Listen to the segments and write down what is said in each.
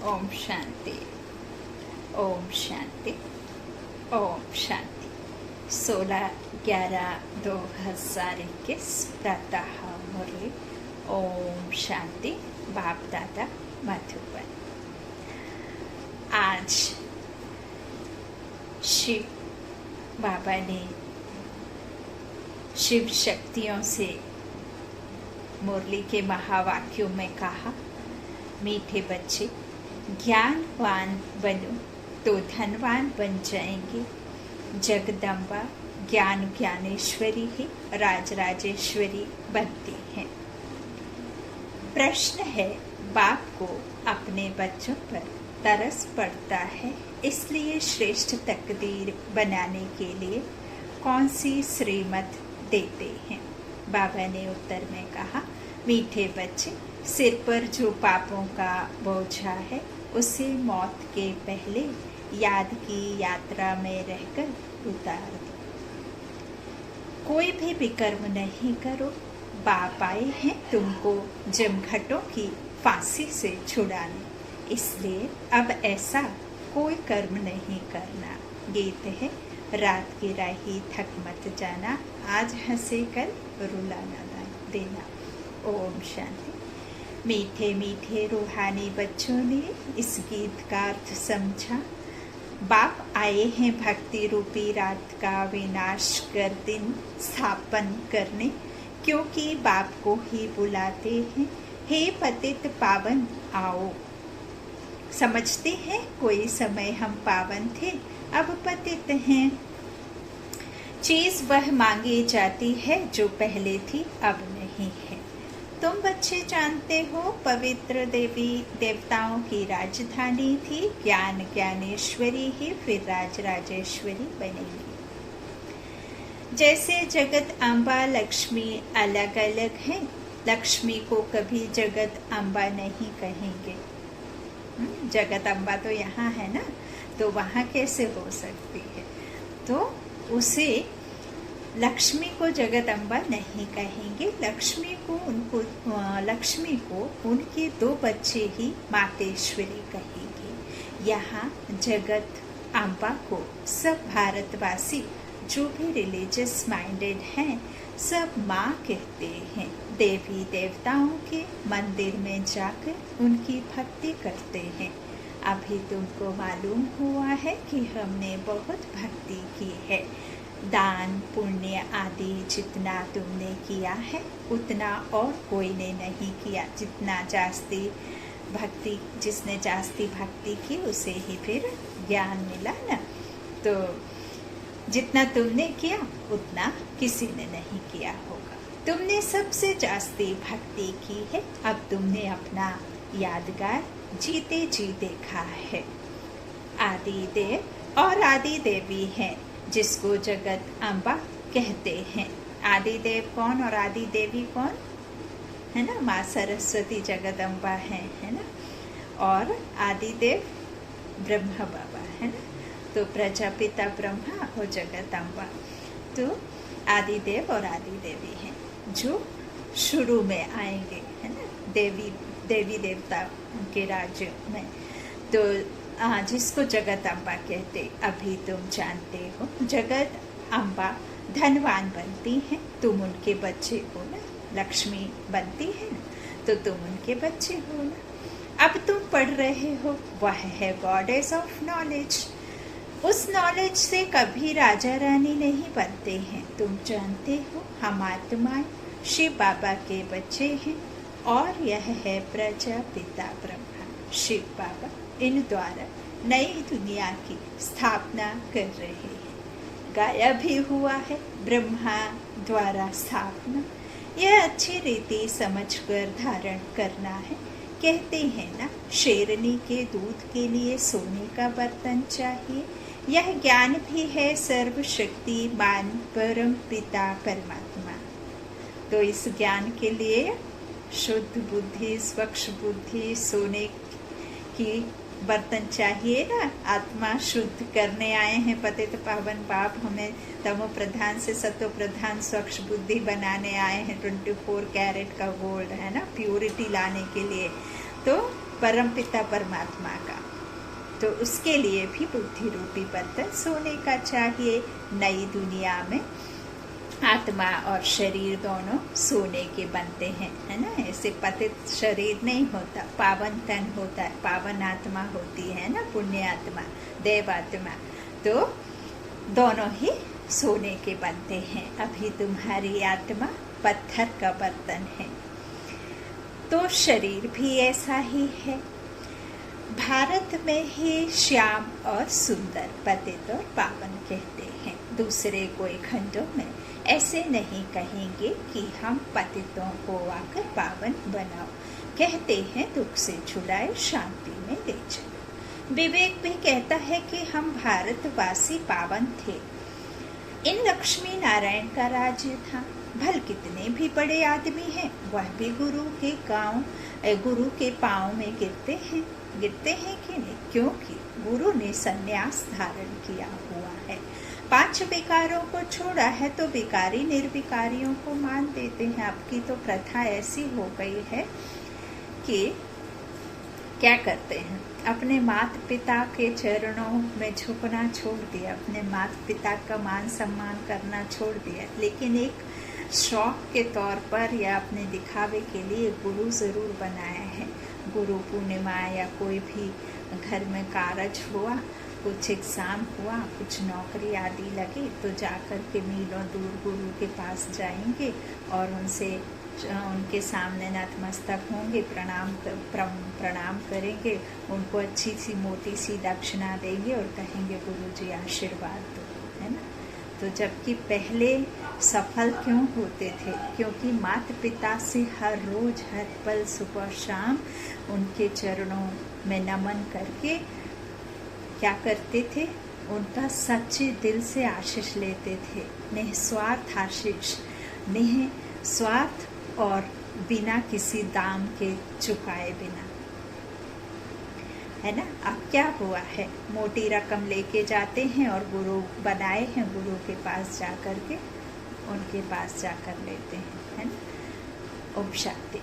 ओम शांति, ओम शांति, ओम शांति। 16/11/2021 प्रातः मुरली। ओम शांति। बाप दादा मधुबन। आज शिव बाबा ने शिव शक्तियों से मुरली के महावाक्यों में कहा, मीठे बच्चे, ज्ञानवान बनो तो धनवान बन जाएंगे। जगदम्बा ज्ञान ज्ञानेश्वरी ही राजराजेश्वरी बनती हैं। प्रश्न है, बाप को अपने बच्चों पर तरस पड़ता है, इसलिए श्रेष्ठ तकदीर बनाने के लिए कौन सी श्रीमत देते हैं? बाबा ने उत्तर में कहा, मीठे बच्चे, सिर पर जो पापों का बोझा है उसे मौत के पहले याद की यात्रा में रहकर उतार दो। कोई भी विकर्म नहीं करो। बाप आए हैं तुमको जमघटों की फांसी से छुड़ाने, इसलिए अब ऐसा कोई कर्म नहीं करना। गीत है, रात की राही थक मत जाना, आज हंसे कल रुलाना देना। ओम शांति। मीठे मीठे रूहानी बच्चों ने इस गीत का अर्थ समझा। बाप आए हैं भक्ति रूपी रात का विनाश कर दिन स्थापन करने, क्योंकि बाप को ही बुलाते हैं, हे पतित पावन आओ। समझते हैं कोई समय हम पावन थे, अब पतित हैं। चीज वह मांगी जाती है जो पहले थी अब नहीं है। तुम बच्चे जानते हो, पवित्र देवी देवताओं की राजधानी थी, ज्ञान ज्ञानेश्वरी ही फिर राजराजेश्वरी बनेगी। जैसे जगत अम्बा लक्ष्मी अलग अलग है, लक्ष्मी को कभी जगत अम्बा नहीं कहेंगे। जगत अम्बा तो यहाँ है ना, तो वहाँ कैसे हो सकती है? तो उसे लक्ष्मी को जगत अम्बा नहीं कहेंगे। लक्ष्मी को उनके 2 बच्चे ही मातेश्वरी कहेंगे। यहाँ जगत अम्बा को सब भारतवासी जो भी रिलीजियस माइंडेड हैं सब माँ कहते हैं। देवी देवताओं के मंदिर में जाकर उनकी भक्ति करते हैं। अभी तुमको मालूम हुआ है कि हमने बहुत भक्ति की है। दान पुण्य आदि जितना तुमने किया है उतना और कोई ने नहीं किया। जिसने जास्ती भक्ति की उसे ही फिर ज्ञान मिला ना। तो जितना तुमने किया उतना किसी ने नहीं किया होगा। तुमने सबसे जास्ती भक्ति की है। अब तुमने अपना यादगार जीते जी देखा है। आदि देव और आदि देवी हैं, जिसको जगत अम्बा कहते हैं। आदि देव कौन और आदि देवी कौन है ना? माँ सरस्वती जगत अम्बा है ना? और आदि देव ब्रह्मा बाबा है ना? तो प्रजापिता ब्रह्मा और जगत अम्बा तो आदि देव और आदि देवी हैं, जो शुरू में आएंगे है ना, देवी देवता के राज्य में। तो जिसको जगत अम्बा कहते, अभी तुम जानते हो जगत अम्बा धनवान बनती हैं, तुम उनके बच्चे हो ना। लक्ष्मी बनती है ना, तो तुम उनके बच्चे हो ना। अब तुम पढ़ रहे हो, वह है गॉडेस ऑफ नॉलेज। उस नॉलेज से कभी राजा रानी नहीं बनते हैं। तुम जानते हो हम आत्माएं शिव बाबा के बच्चे हैं, और यह है प्रजापिता ब्रह्मा। शिव बाबा इन द्वारा नई दुनिया की स्थापना कर रहे हैं। गाया भी हुआ है ब्रह्मा द्वारा स्थापना। यह अच्छी रीति समझकर धारण करना है। कहते हैं ना, शेरनी के दूध के लिए सोने का बर्तन चाहिए। यह ज्ञान भी है सर्वशक्तिमान परम पिता परमात्मा। तो इस ज्ञान के लिए शुद्ध बुद्धि, स्वच्छ बुद्धि, सोने की बर्तन चाहिए ना। आत्मा शुद्ध करने आए हैं पतित पावन बाप, हमें तमो प्रधान से सतो प्रधान स्वच्छ बुद्धि बनाने आए हैं। 24 कैरेट का गोल्ड है ना, प्योरिटी लाने के लिए। तो परमपिता परमात्मा का। तो उसके लिए भी बुद्धि रूपी बर्तन सोने का चाहिए। नई दुनिया में आत्मा और शरीर दोनों सोने के बनते हैं, है ना। ऐसे पतित शरीर नहीं होता, पावन तन होता है, पावन आत्मा होती है ना, पुण्य आत्मा, देव आत्मा। तो दोनों ही सोने के बनते हैं। अभी तुम्हारी आत्मा पत्थर का बर्तन है, तो शरीर भी ऐसा ही है। भारत में ही श्याम और सुंदर, पतित और पावन कहते हैं। दूसरे कोई खंडों में ऐसे नहीं कहेंगे कि हम पतितों को आकर पावन बनाओ। कहते हैं दुख से छुड़ाए, शांति में ले चलो। विवेक भी कहता है कि हम भारतवासी पावन थे। इन लक्ष्मी नारायण का राज्य था। भल कितने भी बड़े आदमी हैं, वह भी गुरु के पाँव में गिरते हैं कि नहीं, क्योंकि गुरु ने संन्यास धारण किया हुआ है। 5 विकारों को छोड़ा है तो विकारी निर्विकारियों को मान देते हैं। अब की तो प्रथा ऐसी हो गई है कि क्या करते हैं, अपने माता पिता के चरणों में झुकना छोड़ दिया, अपने माता पिता का मान सम्मान करना छोड़ दिया, लेकिन एक शौक के तौर पर या अपने दिखावे के लिए गुरु ज़रूर बनाया है। गुरु पूर्णिमा या कोई भी घर में कारज हुआ, कुछ एग्ज़ाम हुआ, कुछ नौकरी आदि लगे, तो जाकर के मीलों दूर गुरु के पास जाएंगे और उनके सामने नतमस्तक होंगे, प्रणाम करेंगे, उनको अच्छी सी मोटी सी दक्षिणा देंगे और कहेंगे गुरु जी आशीर्वाद दो, है ना। तो जबकि पहले सफल क्यों होते थे, क्योंकि माता पिता से हर रोज हर पल सुबह शाम उनके चरणों में नमन करके क्या करते थे, उनका सच्चे दिल से आशीष लेते थे। निस्वार्थ आशीष, निस्वार्थ और बिना किसी दाम के चुकाए बिना, है ना। अब क्या हुआ है, मोटी रकम लेके जाते हैं और गुरु बनाए हैं, गुरु के पास जाकर के उनके पास जाकर लेते हैं, है ना, उपशाक्ति।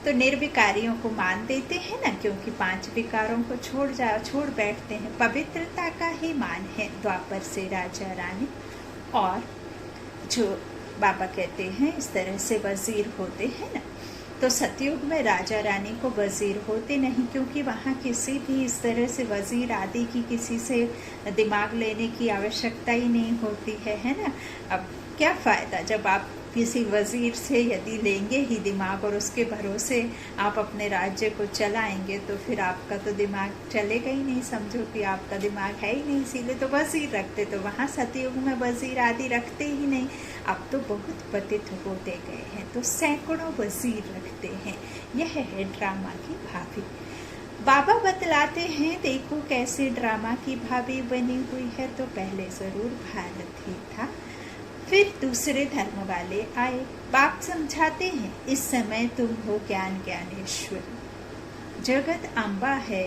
तो निर्विकारियों को मान देते हैं ना, क्योंकि 5 विकारों को छोड़ बैठते हैं। पवित्रता का ही मान है द्वापर से राजा रानी, और जो बाबा कहते हैं इस तरह से वजीर होते हैं ना, तो सतयुग में राजा रानी को वजीर होते नहीं, क्योंकि वहाँ किसी भी इस तरह से वजीर आदि की किसी से दिमाग लेने की आवश्यकता ही नहीं होती है ना। अब क्या फ़ायदा जब आप किसी वजीर से यदि लेंगे ही दिमाग और उसके भरोसे आप अपने राज्य को चलाएंगे, तो फिर आपका तो दिमाग चलेगा ही नहीं, समझो कि आपका दिमाग है ही नहीं। इसीलिए तो वजीर रखते, तो वहाँ सतयुग में वजीर आदि रखते ही नहीं। अब तो बहुत पतित होते गए हैं, तो सैकड़ों वजीर रखते हैं। यह है ड्रामा की भाभी। बाबा बतलाते हैं देखो कैसे ड्रामा की भाभी बनी हुई है। तो पहले ज़रूर भारत ही था, फिर दूसरे धर्म वाले आए। बाप समझाते हैं इस समय तुम हो ज्ञान ज्ञानेश्वर, जगत अम्बा है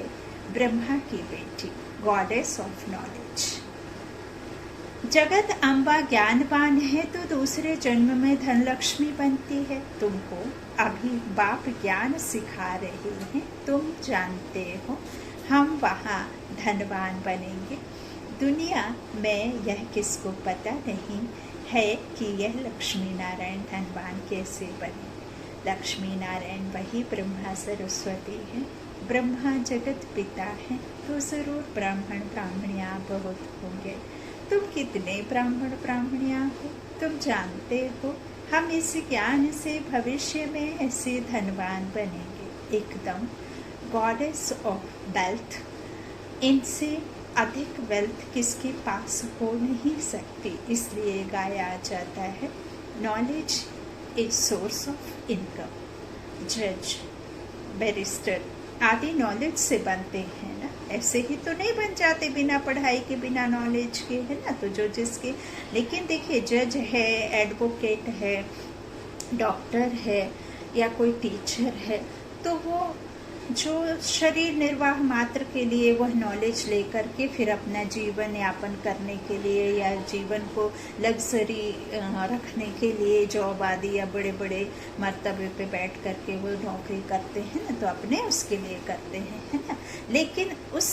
ब्रह्मा की बेटी, गॉडेस ऑफ नॉलेज। जगत अम्बा ज्ञानवान है तो दूसरे जन्म में धनलक्ष्मी बनती है। तुमको अभी बाप ज्ञान सिखा रहे हैं, तुम जानते हो हम वहाँ धनवान बनेंगे। दुनिया में यह किसको पता नहीं है कि यह लक्ष्मी नारायण धनवान कैसे बने। लक्ष्मी नारायण वही ब्रह्मा सरस्वती है। ब्रह्मा जगत पिता है, तो ज़रूर ब्राह्मण ब्राह्मणियाँ बहुत होंगे। तुम कितने ब्राह्मण ब्राह्मणियाँ हो, तुम जानते हो हम इस ज्ञान से भविष्य में ऐसे धनवान बनेंगे, एकदम गॉडेस ऑफ वेल्थ। इनसे अधिक वेल्थ किसके पास हो नहीं सकती, इसलिए गाया जाता है knowledge is source of income. जज, बैरिस्टर आदि नॉलेज से बनते हैं ना, ऐसे ही तो नहीं बन जाते बिना पढ़ाई के, बिना नॉलेज के, है ना। तो जो जिसके, लेकिन देखिए जज है, एडवोकेट है, डॉक्टर है या कोई टीचर है, तो वो जो शरीर निर्वाह मात्र के लिए वह नॉलेज लेकर के फिर अपना जीवन यापन करने के लिए या जीवन को लग्जरी रखने के लिए जॉब आदि या बड़े बड़े मर्तबे पे बैठ करके वो नौकरी करते हैं ना, तो अपने उसके लिए करते हैं, है ना। लेकिन उस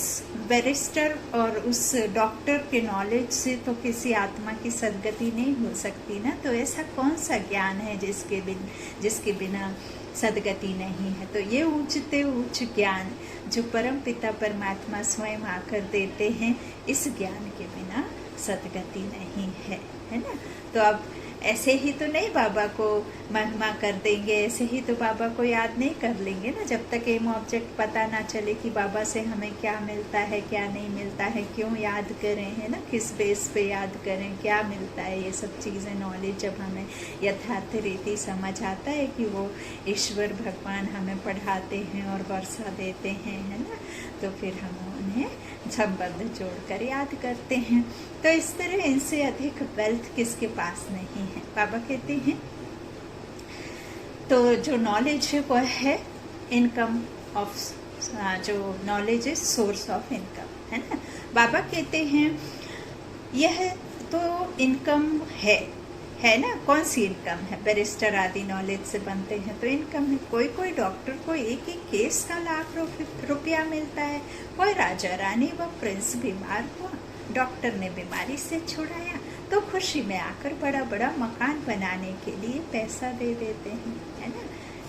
बैरिस्टर और उस डॉक्टर के नॉलेज से तो किसी आत्मा की सद्गति नहीं हो सकती ना। तो ऐसा कौन सा ज्ञान है जिसके बिना सद्गति नहीं है। तो ये ऊंचते ऊंच ज्ञान जो परम पिता परमात्मा स्वयं आकर देते हैं, इस ज्ञान के बिना सद्गति नहीं है ना। तो अब ऐसे ही तो नहीं बाबा को महिमा कर देंगे, ऐसे ही तो बाबा को याद नहीं कर लेंगे ना, जब तक एम ऑब्जेक्ट पता ना चले कि बाबा से हमें क्या मिलता है क्या नहीं मिलता है, क्यों याद करें, है ना, किस बेस पे याद करें, क्या मिलता है। ये सब चीज़ें नॉलेज जब हमें यथार्थ रीति समझ आता है कि वो ईश्वर भगवान हमें पढ़ाते हैं और वर्षा देते हैं, है ना, तो फिर हम उन्हें संबंध जोड़कर याद करते हैं। तो इस तरह इनसे अधिक वेल्थ किसके पास नहीं है। बाबा कहते हैं तो जो नॉलेज है वह है इनकम ऑफ, जो knowledge is source of income, है ना। बाबा कहते हैं यह तो इनकम है ना। कौन सी इनकम है? बैरिस्टर आदि नॉलेज से बनते हैं तो इनकम है। कोई डॉक्टर को एक केस का ₹1,00,000 मिलता है। कोई राजा रानी व प्रिंस बीमार हुआ, डॉक्टर ने बीमारी से छुड़ाया तो खुशी में आकर बड़ा बड़ा मकान बनाने के लिए पैसा दे देते हैं, है ना।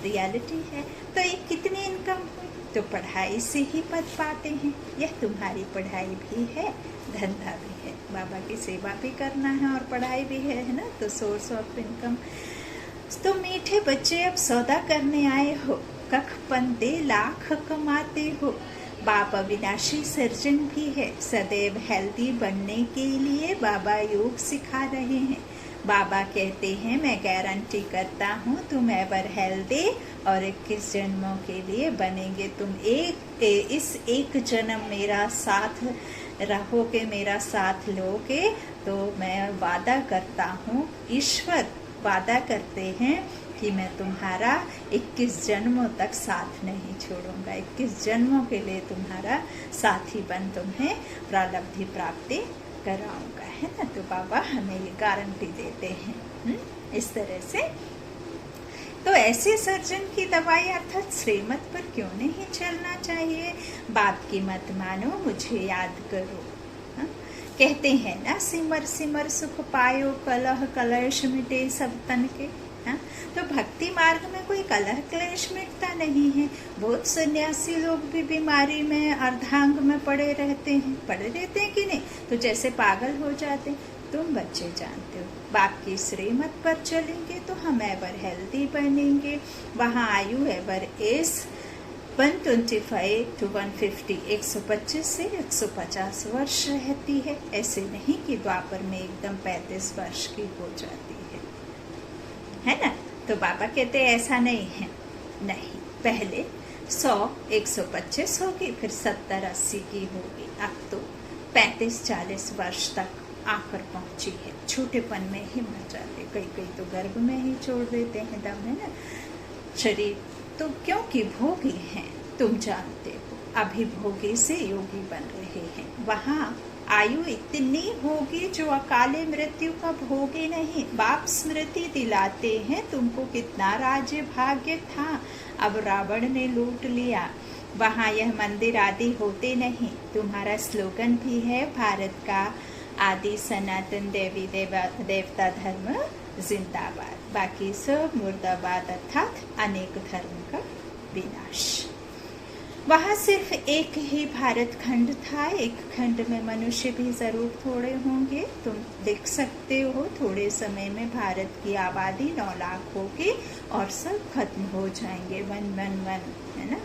रियलिटी है। तो ये कितनी इनकम हुई? तो पढ़ाई से ही पद पाते हैं। यह तुम्हारी पढ़ाई भी है, धंधा भी है, बाबा की सेवा भी करना है और पढ़ाई भी है ना। तो सोर्स ऑफ इनकम। तो मीठे बच्चे अब सौदा करने आए हो, कख पंदे लाख कमाते हो। बाबा विनाशी सर्जन भी है, सदैव हेल्दी बनने के लिए बाबा योग सिखा रहे हैं। बाबा कहते हैं मैं गारंटी करता हूँ तुम एवर हेल्दी और 21 जन्मों के लिए बनेंगे। तुम इस एक जन्म मेरा साथ रहोगे, मेरा साथ लोगे, तो मैं वादा करता हूँ, ईश्वर वादा करते हैं कि मैं तुम्हारा 21 जन्मों तक साथ नहीं छोड़ूंगा। 21 जन्मों के लिए तुम्हारा साथी बन तुम्हें प्रारब्धि प्राप्ति कराऊंगा, है ना। तो बाबा हमें ये गारंटी देते हैं इस तरह से। तो ऐसे सर्जन की दवाई अर्थात श्रीमत पर क्यों नहीं चलना चाहिए। बाप की मत मानो, मुझे याद करो। कहते हैं ना, सिमर सिमर सुख पायो, कलह कलेश मिटे सब तन के। तो भक्ति मार्ग में कोई कलह क्लेश मिटता नहीं है। बहुत सन्यासी लोग भी बीमारी में अर्धांग में पड़े रहते हैं कि नहीं, तो जैसे पागल हो जाते हैं। तुम बच्चे जानते हो, बाप की श्रीमत पर चलेंगे तो हम एवर हेल्दी बनेंगे। वहाँ आयु एवर एज 125 to 150, 125 से 150 वर्ष रहती है। ऐसे नहीं कि द्वापर में एकदम 35 वर्ष की हो जाती है ना। तो बाबा कहते ऐसा नहीं है, नहीं, पहले 100, 125 होगी, फिर 70, 80 की होगी, अब तो 35, 40 वर्ष तक आकर पहुंची है। छोटेपन में ही मर जाते, कई तो गर्भ में ही छोड़ देते हैं दम, है ना, शरीर। तो क्योंकि भोगी हैं, तुम जानते हो, अभी भोगी से योगी बन रहे हैं। वहाँ आयु इतनी होगी जो अकाले मृत्यु का भोगी नहीं। बाप स्मृति दिलाते हैं तुमको कितना राज्य भाग्य था, अब रावण ने लूट लिया। वहाँ यह मंदिर आदि होते नहीं। तुम्हारा स्लोगन भी है भारत का आदि सनातन देवी देवता धर्म जिंदाबाद, बाकी सब मुर्दाबाद, अर्थात अनेक धर्म का विनाश। वहाँ सिर्फ एक ही भारत खंड था। एक खंड में मनुष्य भी जरूर थोड़े होंगे। तुम देख सकते हो थोड़े समय में भारत की आबादी 9 लाख होगी और सब खत्म हो जाएंगे। 111, है ना,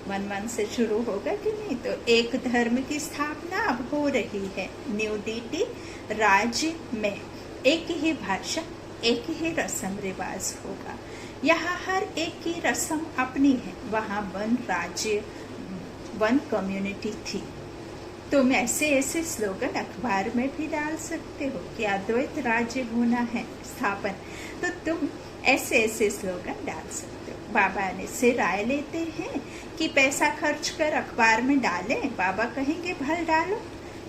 1 से शुरू होगा कि नहीं। तो एक धर्म की स्थापना अब हो रही है। न्यू दिल्ली राज्य में एक ही भाषा, एक ही रस्म रिवाज होगा। यहाँ हर एक की रस्म अपनी है। वहाँ 1 राज्य, 1 कम्युनिटी थी। तुम ऐसे स्लोगन अखबार में भी डाल सकते हो कि अद्वैत राज्य होना है स्थापन, तो तुम ऐसे स्लोगन डाल सकते हो। बाबा ने से राय लेते हैं कि पैसा खर्च कर अखबार में डालें। बाबा कहेंगे भल डालो।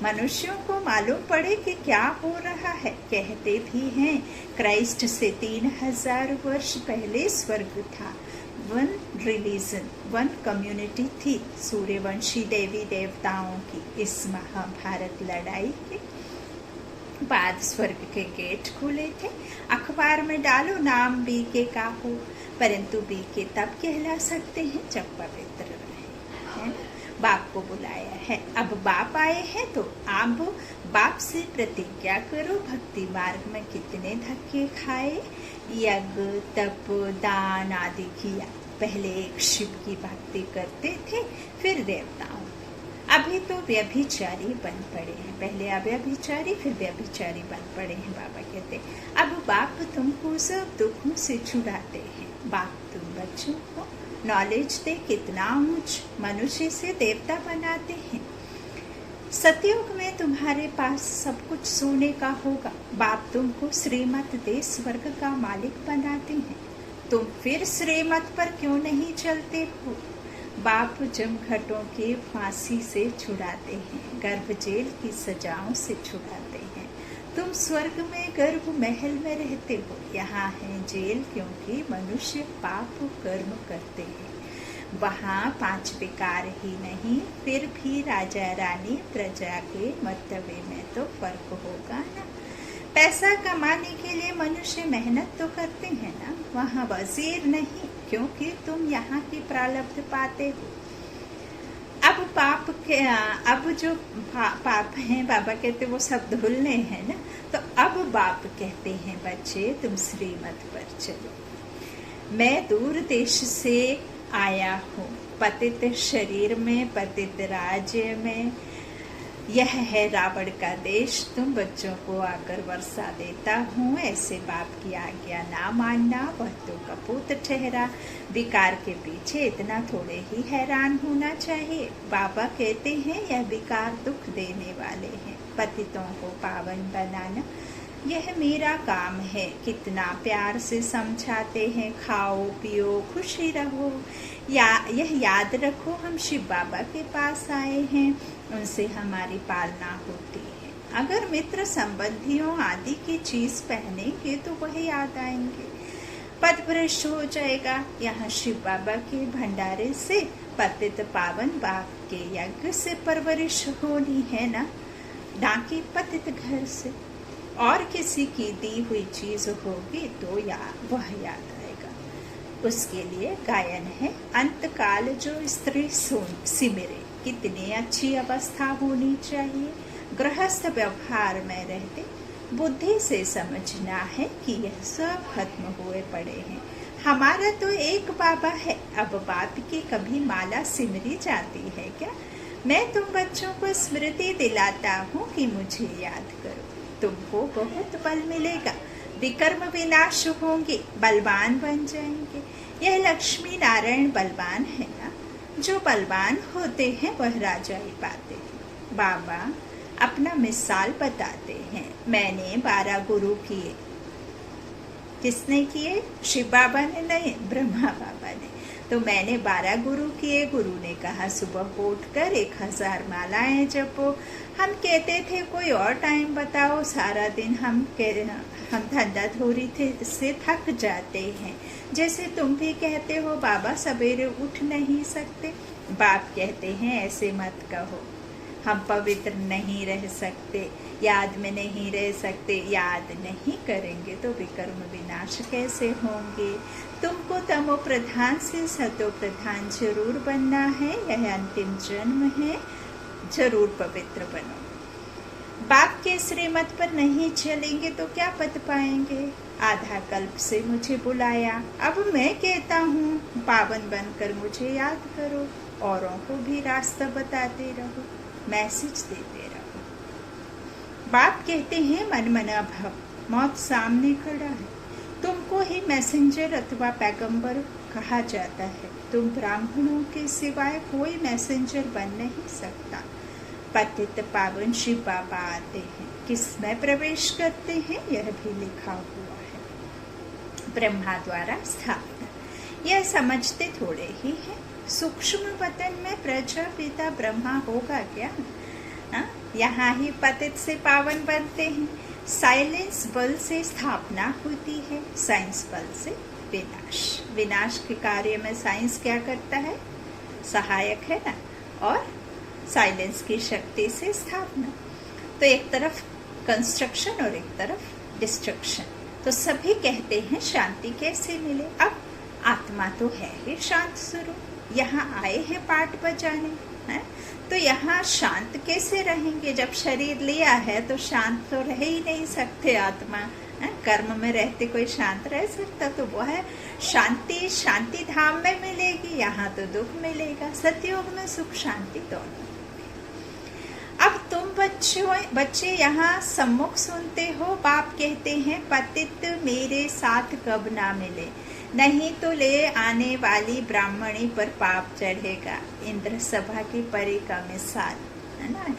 मनुष्यों को मालूम पड़े कि क्या हो रहा है। कहते भी हैं क्राइस्ट से 3000 वर्ष पहले स्वर्ग था। वन रिलीजन, वन कम्युनिटी थी सूर्यवंशी देवी देवताओं की। इस महाभारत लड़ाई के बाद स्वर्ग के गेट खुले थे। अखबार में डालो नाम बीके का हो, परंतु बीके तब कहला सकते हैं जब पवित्र रहे, है ना। बाप को बुलाया है, अब बाप आए हैं तो आप बाप से प्रतिज्ञा करो। भक्ति मार्ग में कितने धक्के खाए, यज्ञ तप दान आदि किया। पहले एक शिव की भक्ति करते थे, फिर देवताओं। अभी तो व्यभिचारी बन पड़े हैं। पहले अव्यभिचारी फिर व्यभिचारी बन पड़े हैं। बाबा कहते अब बाप तुमको सब दुखों से छुड़ाते हैं। बाप तुम बच्चों को नॉलेज दे कितना ऊंच मनुष्य से देवता बनाते हैं। सतयुग में तुम्हारे पास सब कुछ सोने का होगा। बाप तुमको श्रीमत दे स्वर्ग का मालिक बनाते हैं। तुम फिर श्रीमत पर क्यों नहीं चलते हो। बाप जमघटों के फांसी से छुड़ाते हैं, गर्भ जेल की सजाओं से छुड़ाते हैं। तुम स्वर्ग में गर्भ महल में रहते हो, यहाँ है जेल क्योंकि मनुष्य पाप कर्म करते हैं। वहाँ 5 विकार ही नहीं, फिर भी राजा रानी प्रजा के मर्तबे में तो फर्क होगा ना। पैसा कमाने के लिए मनुष्य मेहनत तो करते हैं ना, वहाँ वजीर नहीं, क्योंकि तुम यहाँ की प्रारब्ध पाते हो। अब पाप के अब जो पाप हैं बाबा कहते वो सब धुलने हैं ना। तो अब बाप कहते हैं बच्चे तुम श्रीमत पर चलो। मैं दूर देश से आया हूँ, पतित शरीर में, पतित राज्य में। यह है रावण का देश, तुम बच्चों को आकर वर्षा देता हूँ। ऐसे बाप की आज्ञा ना मानना, वह तो कपूत ठहरा। विकार के पीछे इतना थोड़े ही हैरान होना चाहिए। बाबा कहते हैं यह विकार दुख देने वाले हैं। पतितों को पावन बनाना यह मेरा काम है। कितना प्यार से समझाते हैं, खाओ पियो खुशी रहो। यह याद रखो हम शिव बाबा के पास आए हैं, उनसे हमारी पालना होती है। अगर मित्र संबंधियों आदि की चीज पहनेंगे तो वह याद आएंगे। पद भ्रष्ट हो जाएगा। यहाँ शिव बाबा के भंडारे से पतित पावन बाप के यज्ञ से परवरिश होनी है ना, डाकी पतित घर से। और किसी की दी हुई चीज होगी तो वह याद आएगा। उसके लिए गायन है अंतकाल जो स्त्री सिमरे। कितनी अच्छी अवस्था होनी चाहिए। गृहस्थ व्यवहार में रहते बुद्धि से समझना है कि यह सब खत्म हुए पड़े हैं। हमारा तो एक बाबा है। अब बाप की कभी माला सिमरी जाती है क्या। मैं तुम बच्चों को स्मृति दिलाता हूँ कि मुझे याद करो। तुमको बहुत बल मिलेगा, विकर्म विनाश होंगे, बलवान बन जाएंगे। यह लक्ष्मी नारायण बलवान है ना। जो बलवान होते हैं वह राजा ही पाते हैं। बाबा अपना मिसाल बताते हैं। मैंने 12 गुरु किए। किसने किए? शिव बाबा ने नहीं, ब्रह्मा बाबा ने। तो मैंने 12 गुरु किए। गुरु ने कहा सुबह उठकर 1000 मालाएं जपो। हम कहते थे कोई और टाइम बताओ, सारा दिन हम धंधा धोरी से थक जाते हैं। जैसे तुम भी कहते हो बाबा सवेरे उठ नहीं सकते। बाप कहते हैं ऐसे मत कहो, हम पवित्र नहीं रह सकते, याद में नहीं रह सकते। याद नहीं करेंगे तो विकर्म विनाश कैसे होंगे। तुमको तमो प्रधान से सतो प्रधान जरूर बनना है। यह अंतिम जन्म है, जरूर पवित्र बनो। बाप के श्रीमत पर नहीं चलेंगे तो क्या पद पाएंगे। आधा कल्प से मुझे बुलाया, अब मैं कहता हूँ पावन बनकर मुझे याद करो। औरों को भी रास्ता बताते रहो, मैसेज देते रहो। बाप कहते हैं मन मना भव, मौत सामने खड़ा है। तुमको ही मैसेंजर अथवा पैगंबर कहा जाता है। तुम ब्राह्मणों के सिवाय कोई मैसेंजर बन नहीं सकता। पतित पावन शिव बाबा आते हैं, किसमें प्रवेश करते हैं यह भी लिखा हुआ है। ब्रह्मा द्वारा स्थापना। यह समझते थोड़े ही हैं। सूक्ष्म वतन में प्रजापिता ब्रह्मा होगा क्या? यहाँ ही पतित से पावन बनते हैं। साइलेंस बल से स्थापना होती है, साइंस बल से विनाश। विनाश के कार्य में साइंस क्या करता है? सहायक है ना। और साइलेंस की शक्ति से स्थापना। तो एक तरफ कंस्ट्रक्शन और एक तरफ डिस्ट्रक्शन। तो सभी कहते हैं शांति कैसे मिले? अब आत्मा तो है ही शांत स्वरूप, यहाँ आए हैं पाठ बजाने, हैं? तो यहाँ शांत कैसे रहेंगे? जब शरीर लिया है तो शांत तो रह ही नहीं सकते आत्मा, हैं? कर्म में रहते कोई शांत रह सकता? तो वो है शांति, शांति धाम में मिलेगी, यहाँ तो दुख मिलेगा। सतयुग में सुख शांति दोनों। अब तुम बच्चे यहाँ सम्मुख सुनते हो, बाप कहते हैं पतित मेरे साथ कब ना मिले, नहीं तो ले आने वाली ब्राह्मणी पर पाप चढ़ेगा। इंद्र सभा की परी का मिसाल है ना।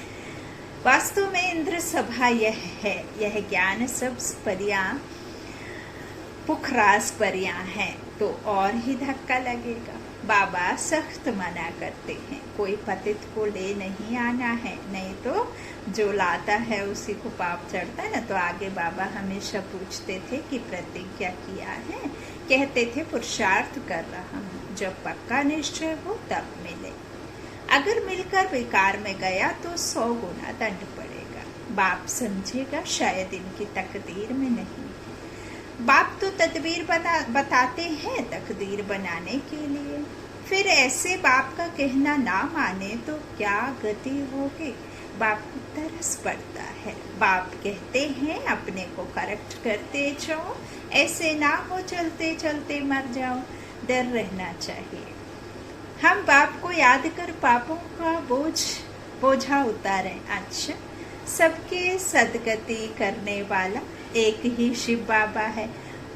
वास्तव में इंद्र सभा यह है, यह ज्ञान सब परियां पुखरास परियां हैं, तो और ही धक्का लगेगा। बाबा सख्त मना करते हैं, कोई पतित को ले नहीं आना है, नहीं तो जो लाता है उसी को पाप चढ़ता है ना। तो आगे बाबा हमेशा पूछते थे कि प्रतिज्ञा किया है? कहते थे पुरुषार्थ कर रहा हूँ, जब पक्का निश्चय हो तब मिले। अगर मिलकर बेकार में गया तो 100 गुना दंड पड़ेगा। बाप समझेगा शायद इनकी तकदीर में नहीं। बाप तो तदबीर बताते हैं तकदीर बनाने के लिए। फिर ऐसे बाप का कहना ना माने तो क्या गति होगी? बाप को तरस पड़ता है। बाप कहते हैं अपने को करेक्ट करते जाओ, ऐसे ना हो चलते चलते मर जाओ। डर रहना चाहिए। हम बाप को याद कर पापों का बोझा उतारें। अच्छा, सबके सदगति करने वाला एक ही शिव बाबा है।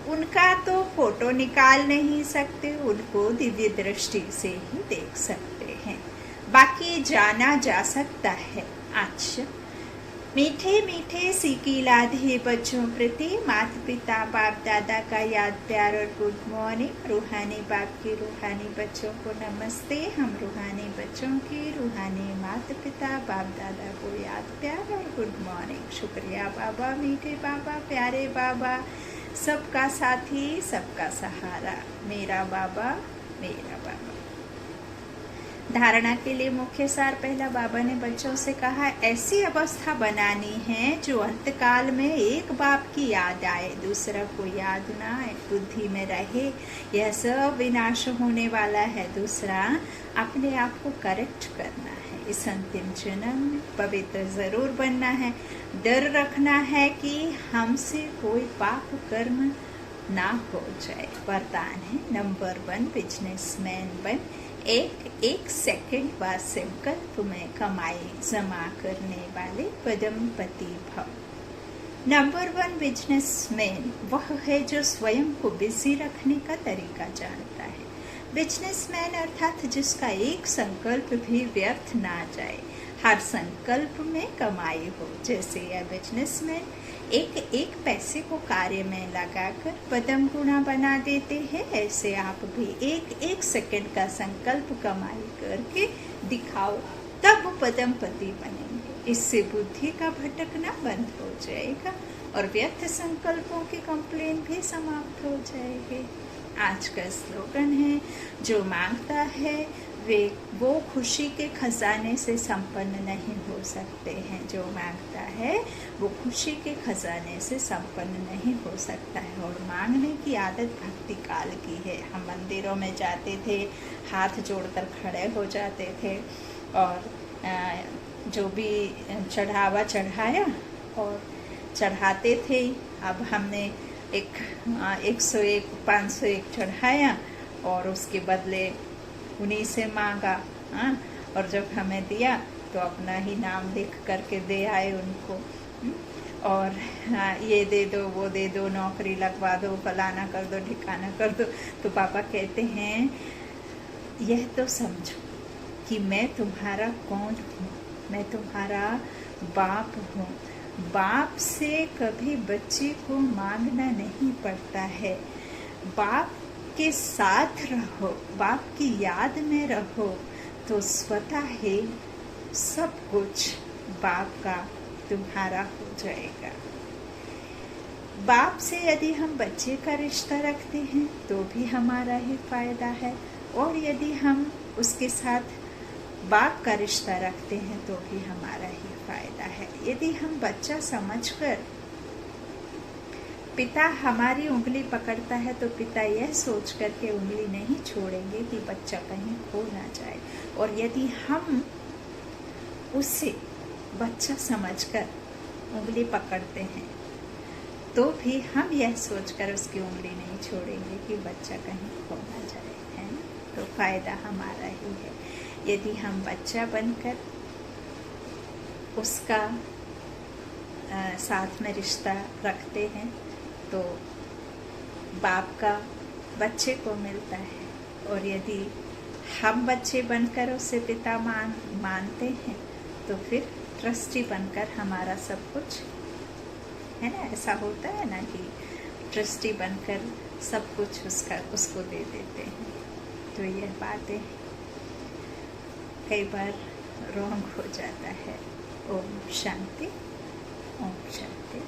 उनका तो फोटो निकाल नहीं सकते, उनको दिव्य दृष्टि से ही देख सकते हैं, बाकी जाना जा सकता है। अच्छा, मीठे मीठे सीखी लाधे बच्चों प्रति माता पिता बाप दादा का याद प्यार और गुड मॉर्निंग। रूहानी बाप के रूहानी बच्चों को नमस्ते। हम रूहानी बच्चों की रूहानी माता पिता बाप दादा को याद प्यार और गुड मॉर्निंग। शुक्रिया बाबा, मीठे बाबा, प्यारे बाबा, सबका साथी, सबका सहारा, मेरा बाबा, मेरा बाबा। धारणा के लिए मुख्य सार। पहला, बाबा ने बच्चों से कहा ऐसी अवस्था बनानी है जो अंतकाल में एक बाप की याद आए, दूसरा कोई याद ना आए, बुद्धि में रहे यह सब विनाश होने वाला है। दूसरा, अपने आप को करेक्ट करना है। इस अंतिम जन्म में पवित्र जरूर बनना है। डर रखना है कि हमसे कोई पाप कर्म ना हो जाए। वरदान है नंबर 1, बिजनेसमैन बन। एक सेकंड बाद संकल्प में कमाई जमा करने वाले पदमपति भव। नंबर 1 बिजनेसमैन वह है जो स्वयं को बिजी रखने का तरीका जानता है। बिजनेसमैन अर्थात जिसका एक संकल्प भी व्यर्थ ना जाए, हर संकल्प में कमाई हो। जैसे यह बिजनेसमैन एक पैसे को कार्य में लगाकर पदम गुना बना देते हैं, ऐसे आप भी एक सेकंड का संकल्प कमाई करके दिखाओ, तब पदमपति बनेंगे। इससे बुद्धि का भटकना बंद हो जाएगा और व्यर्थ संकल्पों की कंप्लेन भी समाप्त हो जाएगी। आज का स्लोगन है, जो मांगता है वो खुशी के खजाने से संपन्न नहीं हो सकते हैं। जो मांगता है वो खुशी के खजाने से संपन्न नहीं हो सकता है। और मांगने की आदत भक्ति काल की है। हम मंदिरों में जाते थे, हाथ जोड़कर खड़े हो जाते थे और जो भी चढ़ावा चढ़ाया और चढ़ाते थे। अब हमने 101 501 चढ़ाया और उसके बदले उन्हीं से मांगा, और जब हमें दिया तो अपना ही नाम लिख करके दे आए उनको। और ये दे दो, वो दे दो, नौकरी लगवा दो, फलाना कर दो, ठिकाना कर दो। तो पापा कहते हैं यह तो समझो कि मैं तुम्हारा कौन हूँ, मैं तुम्हारा बाप हूँ। बाप से कभी बच्चे को मांगना नहीं पड़ता है। बाप के साथ रहो, बाप की याद में रहो, तो स्वतः ही सब कुछ बाप का तुम्हारा हो जाएगा। बाप से यदि हम बच्चे का रिश्ता रखते हैं तो भी हमारा ही फायदा है, और यदि हम उसके साथ बाप का रिश्ता रखते हैं तो भी हमारा ही फायदा है। यदि हम बच्चा समझकर पिता हमारी उंगली पकड़ता है तो पिता यह सोच कर के उंगली नहीं छोड़ेंगे कि बच्चा कहीं खो ना जाए, और यदि हम उसे बच्चा समझकर उंगली पकड़ते हैं तो भी हम यह सोचकर उसकी उंगली नहीं छोड़ेंगे कि बच्चा कहीं खो ना जाए, है ना। तो फायदा हमारा ही है। यदि हम बच्चा बनकर उसका साथ में रिश्ता रखते हैं तो बाप का बच्चे को मिलता है, और यदि हम बच्चे बनकर उसे पिता मानते हैं तो फिर ट्रस्टी बनकर हमारा सब कुछ, है ना, ऐसा होता है ना कि ट्रस्टी बनकर सब कुछ उसको दे देते हैं। तो यह बातें कई बार रॉन्ग हो जाता है। ओम शांति, ओम शांति।